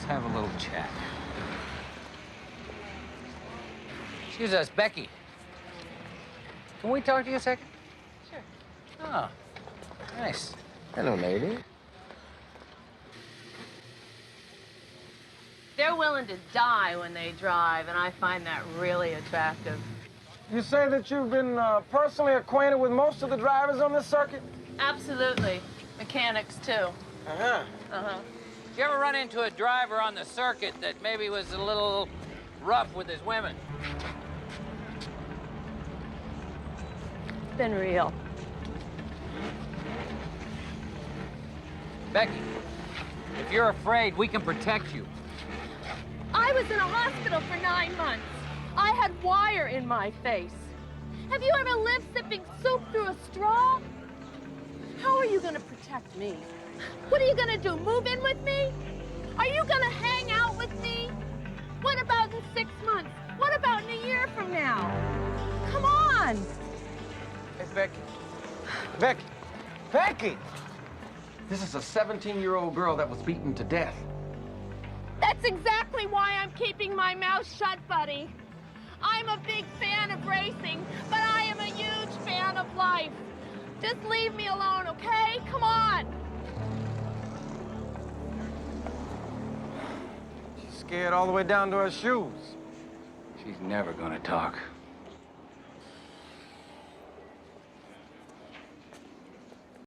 have a little chat. Excuse us, Becky. Can we talk to you a second? Sure. Oh, nice. Hello, lady. They're willing to die when they drive, and I find that really attractive. You say that you've been personally acquainted with most of the drivers on this circuit? Absolutely. Mechanics, too. Uh-huh. Uh-huh. Did you ever run into a driver on the circuit that maybe was a little rough with his women? Been real. Becky, if you're afraid, we can protect you. I was in a hospital for 9 months. I had wire in my face. Have you ever lived sipping soup through a straw? How are you gonna protect me? What are you gonna do, move in with me? Are you gonna hang out with me? What about in 6 months? What about in a year from now? Come on! Hey, Becky. Becky! Becky! This is a 17-year-old girl that was beaten to death. That's exactly why I'm keeping my mouth shut, buddy. I'm a big fan of racing, but I am a huge fan of life. Just leave me alone, okay? Come on. She's scared all the way down to her shoes. She's never gonna talk.